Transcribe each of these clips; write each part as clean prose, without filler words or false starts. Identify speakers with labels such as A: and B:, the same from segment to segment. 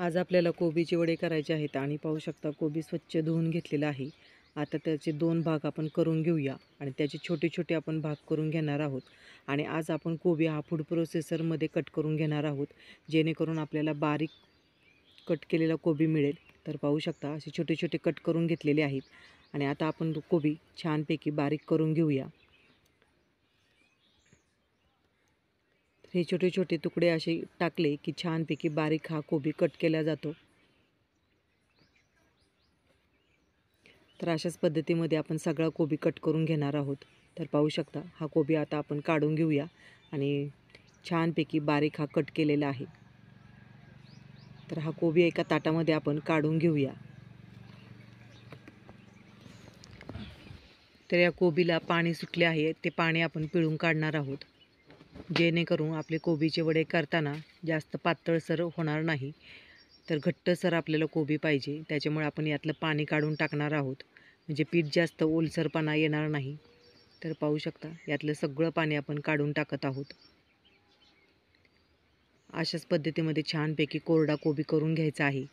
A: आज आपल्याला कोबीचे वडे करायचे आहेत आणि पाहू शकता कोबी स्वच्छ धुवून घेतलेला आहे। आता त्याचे 2 भाग आपण करून घेऊया आणि त्याचे छोटे छोटे आपण भाग करून घेणार आहोत। आणि आज आपण कोबी हा फूड प्रोसेसरमध्ये कट करून घेणार आहोत, जेणेकरून आपल्याला बारीक कट केलेला कोबी मिळेल। तर पाहू शकता असे छोटे छोटे कट करून घेतलेले आहेत आणि आता आपण कोबी छानपैकी बारीक करून घेऊया। हे छोटे छोटे तुकडे असे टाकले की छानपैकी बारीक हा कोबी कट केला जातो। तर अशाच पद्धतीमध्ये आपण सगळा कोबी कट करून घेणार आहोत। तर पाहू शकता हा कोबी आता आपण काढून घेऊया आणि छानपैकी बारीक हा कट केलेला आहे। तर हा कोबी एका ताटामध्ये आपण काढून घेऊया। तर या कोबीला पाणी सुटले आहे, ते पाणी आपण पिळून काढणार आहोत, जेणेकरून आपले कोबीचे वडे करताना जास्त पातळसर होणार नाही। तर घट्टसर आपल्याला कोबी पाहिजे, त्याच्यामुळे आपण यातलं पाणी काढून टाकणार आहोत, म्हणजे पीठ जास्त ओलसरपणा येणार नाही। तर पाहू शकता यातलं सगळं पाणी आपण काढून टाकत आहोत। अशाच पद्धतीमध्ये छानपैकी कोरडा कोबी करून घ्यायचा आहे।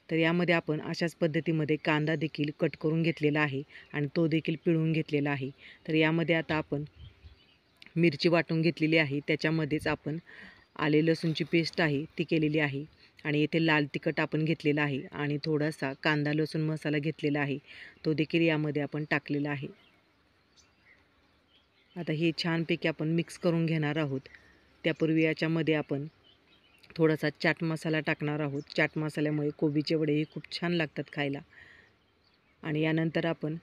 A: तर यामध्ये आपण अशाच पद्धतीमध्ये कांदा देखील कट करून घेतलेला आहे आणि तो देखील पिळून घेतलेला आहे। तर यामध्ये आता आपण मिरची वाटून घेतलेली आहे, त्याच्यामध्येच आपण आले लसूणची पेस्ट आहे ती केलेली आहे आणि येथे लाल तिखट आपण घेतलेला आहे आणि थोडासा कांदा लसूण मसाला घेतलेला आहे, तो देखील यामध्ये आपण टाकलेला आहे। आता हे छानपैकी आपण मिक्स करून घेणार आहोत। त्यापूर्वी याच्यामध्ये आपण थोडासा चाट मसाला टाकणार आहोत। चाट मसाल्यामुळे कोबीचे वडे हे खूप छान लागतात खायला। आणि यानंतर आपण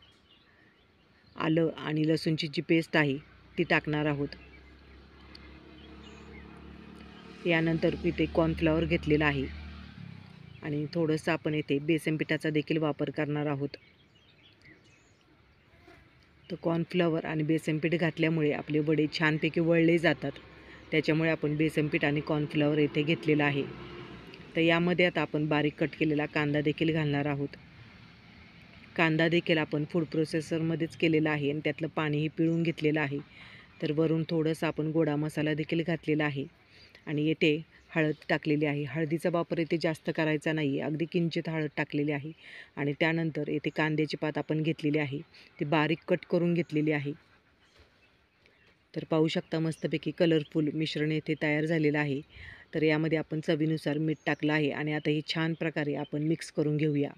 A: आलं आणि लसूणची जी पेस्ट आहे ती टाकणार आहोत। यानंतर इथे कॉर्नफ्लॉवर घेतलेला आहे आणि थोडंसं आपण इथे बेसन पिठाचा देखील वापर करणार आहोत। तर कॉर्नफ्लॉवर आणि बेसन पीठ घातल्यामुळे आपले वडे छानपैकी वळले जातात, त्याच्यामुळे आपण बेसन पीठ आणि कॉर्नफ्लॉवर इथे घेतलेला आहे। तर यामध्ये आता आपण बारीक कट केलेला कांदा देखील घालणार आहोत। कांदा देखील आपण फूड प्रोसेसरमध्येच केलेला आहे आणि त्यातलं पाणीही पिळून घेतलेलं आहे। तर वरून थोडंसं आपण गोडा मसाला देखील घातलेला आहे आणि येथे हळद टाकलेली आहे। हळदीचा वापर इथे जास्त करायचा नाही, अगदी किंचित हळद टाकलेली आहे। आणि त्यानंतर येथे कांद्याची पात आपण घेतलेली आहे, ती बारीक कट करून घेतलेली आहे। तर पाहू शकता मस्तपैकी कलरफुल मिश्रण येथे तयार झालेलं आहे। तर यामध्ये आपण चवीनुसार मीठ टाकलं आहे आणि आता हे छान प्रकारे आपण मिक्स करून घेऊया।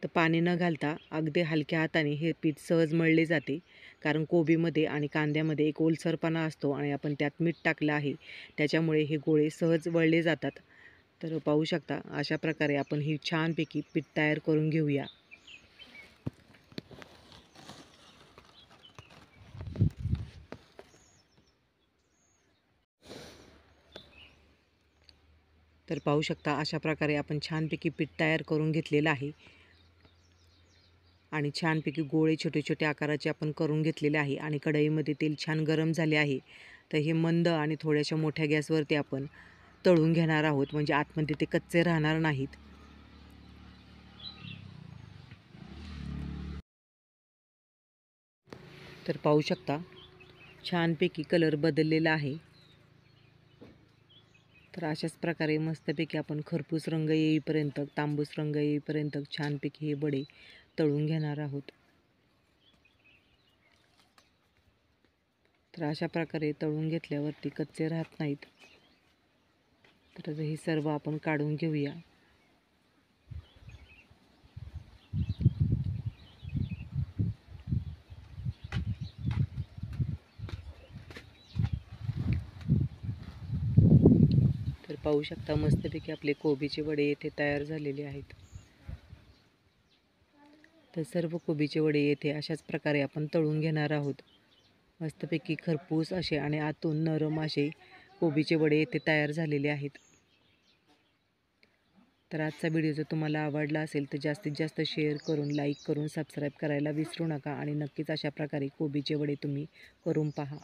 A: तर पाणी न घालता अगदी हलक्या हाताने हे पीठ सहज मळले जाते, कारण कोबीमध्ये आणि कांद्यामध्ये एक ओलसरपणा असतो आणि आपण त्यात मीठ टाकलं आहे, त्याच्यामुळे हे गोळे सहज वळले जातात। तर पाहू शकता अशा प्रकारे आपण ही छानपैकी पीठ तयार करून घेऊया। तर पाहू शकता अशा प्रकारे आपण छानपैकी पीठ तयार करून घेतलेलं आहे आणि छानपैकी गोळे छोटे छोटे आकाराचे आपण करून घेतलेले आहे आणि कढईमध्ये तेल छान गरम झाले आहे। तर हे मंद आणि थोड्याशा मोठ्या गॅसवरती आपण तळून घेणार आहोत, म्हणजे आतमध्ये ते कच्चे राहणार नाहीत। तर पाहू शकता छानपैकी कलर बदललेला आहे। तर अशाच प्रकारे मस्तपैकी आपण खरपूस रंग येईपर्यंत, तांबूस रंग येईपर्यंत छानपैकी हे वडे तळून घेणार आहोत। तर अशा प्रकारे तळून घेतल्यावरती कच्चे राहत नाहीत। तर हे सर्व आपण काढून घेऊया। तर पाहू शकता मस्तपैकी आपले कोबीचे वडे येथे तयार झालेले आहेत। तर सर्व कोबीचे वडे येथे अशाच प्रकारे आपण तळून घेणार आहोत। मस्तपैकी खरपूस असे आणि आतून नरम असे कोबीचे वडे येथे तयार झालेले आहेत। तर आजचा व्हिडिओ जर तुम्हाला आवडला असेल तर जास्तीत जास्त शेअर करून, लाईक करून, सबस्क्राईब करायला विसरू नका आणि नक्कीच अशा प्रकारे कोबीचे वडे तुम्ही करून पहा।